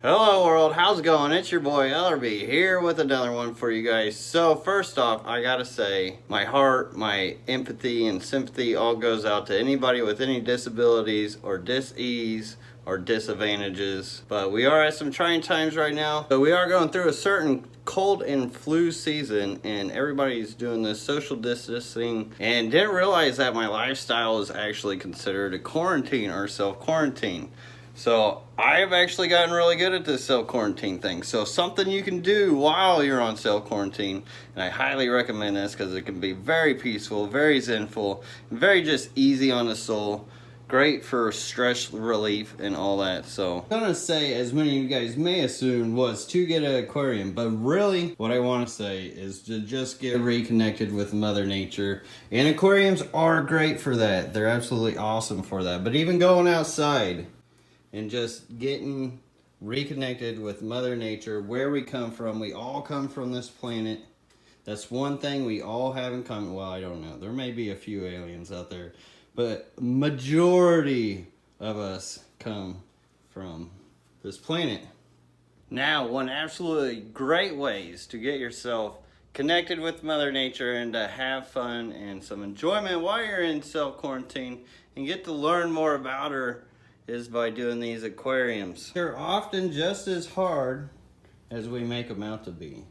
Hello world, how's it going? It's your boy LRB here with another one for you guys. So first off, I gotta say, my heart, my empathy and sympathy all goes out to anybody with any disabilities or dis-ease or disadvantages. But we are at some trying times right now. So we are going through a certain cold and flu season and everybody's doing this social distancing and didn't realize that my lifestyle is actually considered a quarantine or self-quarantine. So I've actually gotten really good at this self-quarantine thing. So something you can do while you're on self-quarantine, and I highly recommend this because it can be very peaceful, very zenful, very just easy on the soul. Great for stress relief and all that. So I'm gonna say, as many of you guys may assume, was to get an aquarium, but really what I want to say is to just get reconnected with Mother Nature. And aquariums are great for that. They're absolutely awesome for that. But even going outside and just getting reconnected with Mother Nature, where we come from. We all come from this planet. That's one thing we all have in common. Well, I don't know. There may be a few aliens out there, but majority of us come from this planet. Now, one absolutely great ways to get yourself connected with Mother Nature and to have fun and some enjoyment while you're in self-quarantine and get to learn more about her is by doing these aquariums. They're often just as hard as we make them out to be.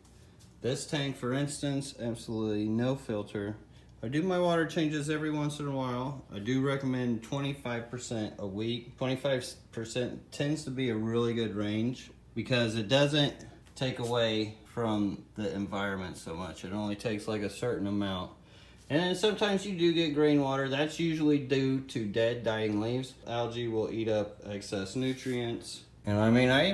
This tank, for instance, absolutely no filter. I do my water changes every once in a while. I do recommend 25% a week. 25% tends to be a really good range because it doesn't take away from the environment so much. It only takes like a certain amount. And then sometimes you do get green water. That's usually due to dead, dying leaves. Algae will eat up excess nutrients. And I mean, I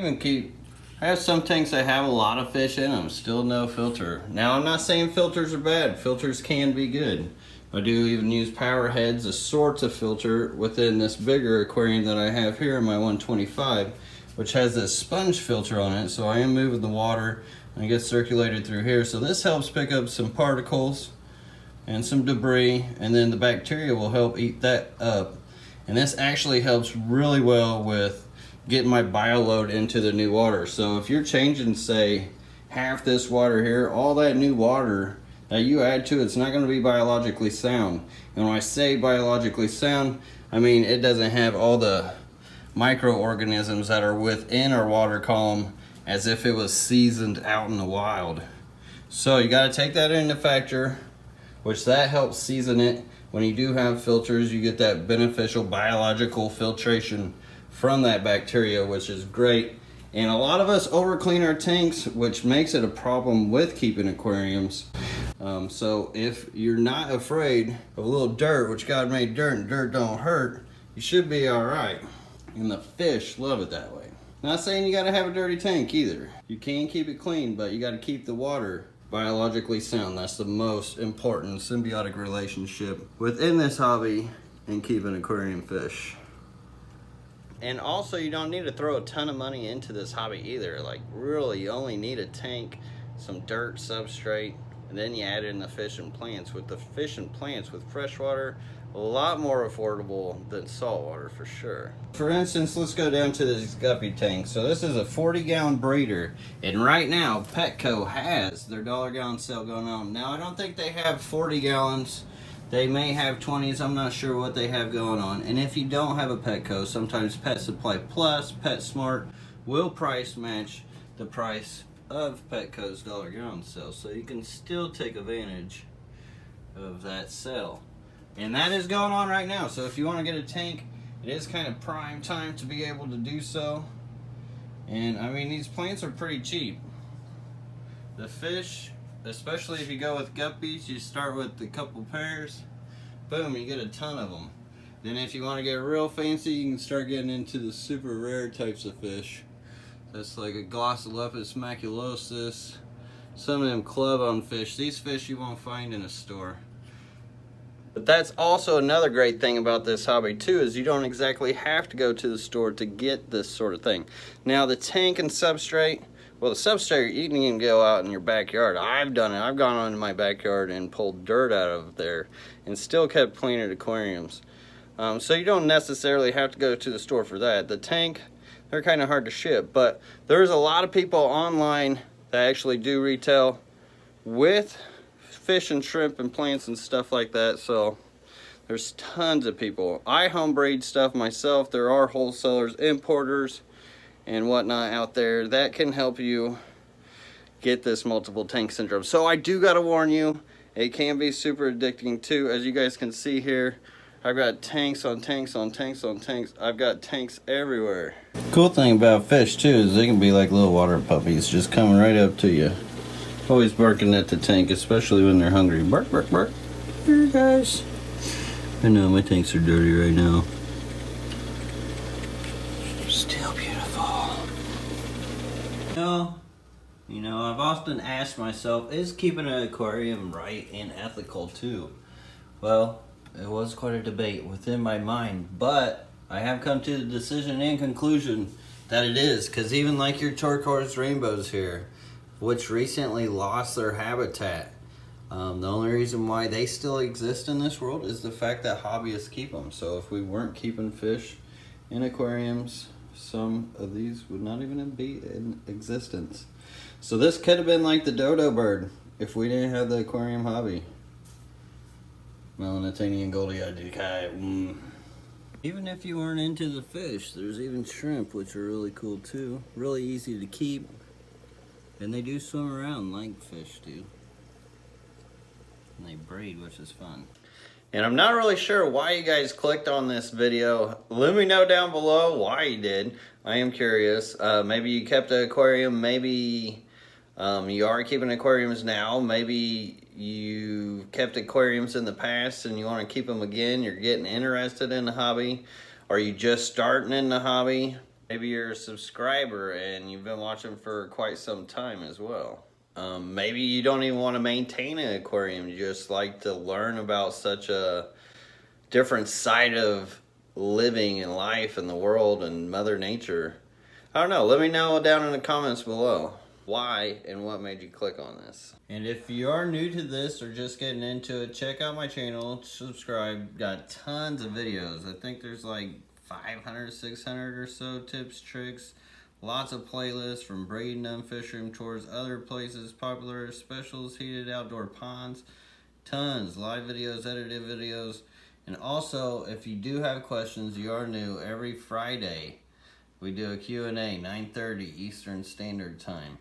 have some tanks that have a lot of fish in them, still no filter. Now, I'm not saying filters are bad. Filters can be good. I do even use power heads, a sort of filter within this bigger aquarium that I have here in my 125, which has this sponge filter on it. So I am moving the water and it gets circulated through here. So this helps pick up some particles and some debris, and then the bacteria will help eat that up. And this actually helps really well with getting my bioload into the new water. So if you're changing, say, half this water here, all that new water that you add to it's not going to be biologically sound. And when I say biologically sound, I mean it doesn't have all the microorganisms that are within our water column as if it was seasoned out in the wild. So you got to take that into factor, which that helps season it. When you do have filters, you get that beneficial biological filtration from that bacteria, which is great. And a lot of us overclean our tanks, which makes it a problem with keeping aquariums. So if you're not afraid of a little dirt, which God made dirt and dirt don't hurt, you should be all right. And the fish love it that way. Not saying you gotta have a dirty tank either. You can keep it clean, but you gotta keep the water biologically sound. That's the most important symbiotic relationship within this hobby and keeping aquarium fish. And also, you don't need to throw a ton of money into this hobby either. Like, really, you only need a tank, some dirt, substrate, and then you add in the fish and plants. With the fish and plants with freshwater, a lot more affordable than saltwater for sure. For instance, let's go down to this guppy tank. So this is a 40-gallon breeder, and right now Petco has their $1 sale going on. Now I don't think they have 40 gallons. They may have 20s. I'm not sure what they have going on. And if you don't have a Petco, sometimes Pet Supply Plus, PetSmart will price match the price of Petco's $1 sale, so you can still take advantage of that sale. And that is going on right now. So if you want to get a tank, it is kind of prime time to be able to do so. And I mean, these plants are pretty cheap. The fish, especially if you go with guppies, you start with a couple pairs, boom, you get a ton of them. Then if you want to get real fancy, you can start getting into the super rare types of fish. That's like a Glossolepis maculosus, some of them club-on fish. These fish you won't find in a store. But that's also another great thing about this hobby too, is you don't exactly have to go to the store to get this sort of thing. Now the tank and substrate, well, the substrate you can even go out in your backyard. I've done it. I've gone on in my backyard and pulled dirt out of there and still kept cleaning aquariums. So you don't necessarily have to go to the store for that. The tank, they're kind of hard to ship. But there's a lot of people online that actually do retail with fish and shrimp and plants and stuff like that. So there's tons of people. I home breed stuff myself. There are wholesalers, importers, and whatnot out there that can help you get this multiple tank syndrome. So I do gotta warn you, it can be super addicting too. As you guys can see here, I've got tanks on tanks on tanks on tanks. I've got tanks everywhere. Cool thing about fish too is they can be like little water puppies, just coming right up to you. Always barking at the tank, especially when they're hungry. Bark, bark, bark. Here, guys. I know my tanks are dirty right now. Still beautiful. You know, I've often asked myself, is keeping an aquarium right and ethical too? Well, it was quite a debate within my mind, but I have come to the decision and conclusion that it is, because even like your turquoise rainbows here, which recently lost their habitat, the only reason why they still exist in this world is the fact that hobbyists keep them. So if we weren't keeping fish in aquariums, some of these would not even be in existence. So this could have been like the dodo bird if we didn't have the aquarium hobby. Melanitanian goldie-eyed kai. Even if you weren't into the fish, there's even shrimp, which are really cool too. Really easy to keep. And they do swim around like fish do. And they breed, which is fun. And I'm not really sure why you guys clicked on this video. Let me know down below why you did. I am curious. Maybe you kept an aquarium. Maybe you are keeping aquariums now. Maybe you kept aquariums in the past and you want to keep them again. You're getting interested in the hobby. Are you just starting in the hobby? Maybe you're a subscriber and you've been watching for quite some time as well. Maybe you don't even want to maintain an aquarium. You just like to learn about such a different side of living and life and the world and Mother Nature. I don't know. Let me know down in the comments below why and what made you click on this. And if you are new to this or just getting into it, check out my channel, subscribe. Got tons of videos. I think there's like 500, 600 or so tips, tricks, lots of playlists from breeding them, fish room tours, other places, popular specials, heated outdoor ponds, tons, live videos, edited videos. And also, if you do have questions, you are new, every Friday we do a Q&A, 9:30 Eastern Standard Time.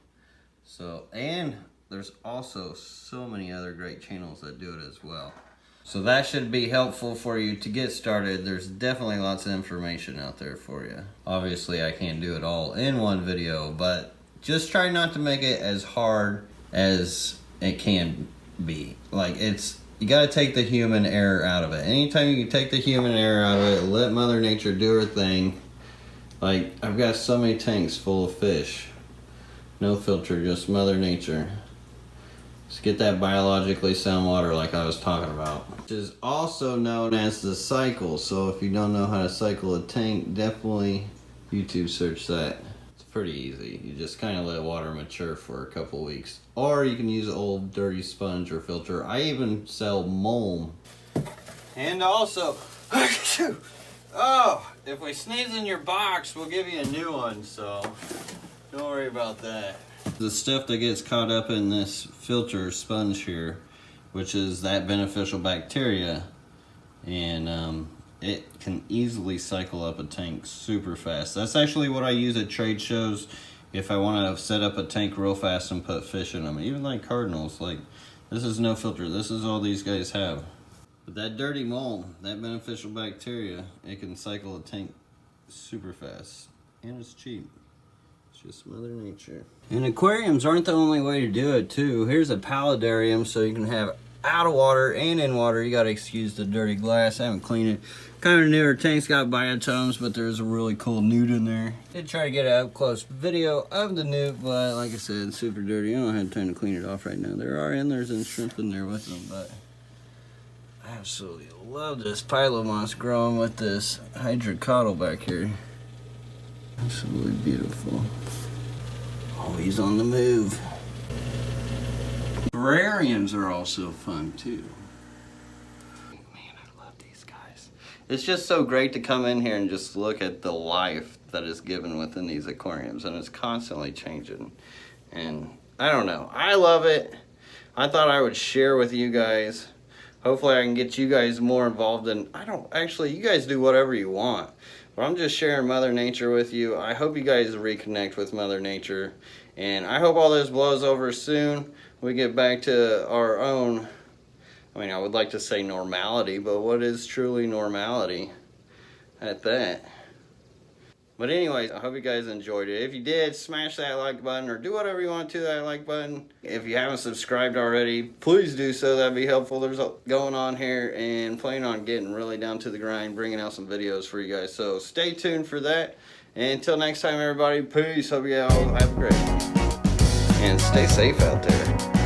So, and there's also so many other great channels that do it as well. So that should be helpful for you to get started. There's definitely lots of information out there for you. Obviously, I can't do it all in one video, but just try not to make it as hard as it can be. Like, you gotta take the human error out of it. Anytime you can take the human error out of it, let Mother Nature do her thing. Like, I've got so many tanks full of fish. No filter, just Mother Nature. Just get that biologically sound water like I was talking about. Which is also known as the cycle. So if you don't know how to cycle a tank, definitely YouTube search that. It's pretty easy. You just kind of let water mature for a couple weeks. Or you can use an old dirty sponge or filter. I even sell mulm. And also, oh, if we sneeze in your box, we'll give you a new one. So don't worry about that. The stuff that gets caught up in this filter sponge here, which is that beneficial bacteria, and it can easily cycle up a tank super fast. That's actually what I use at trade shows if I want to set up a tank real fast and put fish in them. Even like cardinals, like this is no filter. This is all these guys have. But that dirty mold, that beneficial bacteria, it can cycle a tank super fast, and it's cheap. Just Mother Nature. And aquariums aren't the only way to do it too. Here's a paludarium, so you can have out of water and in water. You gotta excuse the dirty glass. I haven't cleaned it. Kind of newer tanks got biotomes, but there's a really cool newt in there. Did try to get an up close video of the newt, but like I said, it's super dirty. I don't have time to clean it off right now. There are antlers and shrimp in there with them, but I absolutely love this pilomoss growing with this hydrocotyl back here. Absolutely beautiful. Always on the move. Terrariums are also fun too. Man, I love these guys. It's just so great to come in here and just look at the life that is given within these aquariums, and it's constantly changing. And I don't know, I love it. I thought I would share with you guys. Hopefully I can get you guys more involved in, you guys do whatever you want, but I'm just sharing Mother Nature with you. I hope you guys reconnect with Mother Nature, and I hope all this blows over soon. We get back to our own, I would like to say normality, but what is truly normality at that? But anyways, I hope you guys enjoyed it. If you did, smash that like button or do whatever you want to that like button. If you haven't subscribed already, please do so. That'd be helpful. There's a going on here, and planning on getting really down to the grind, bringing out some videos for you guys. So stay tuned for that. And until next time, everybody, peace. Hope you all have a great one. And stay safe out there.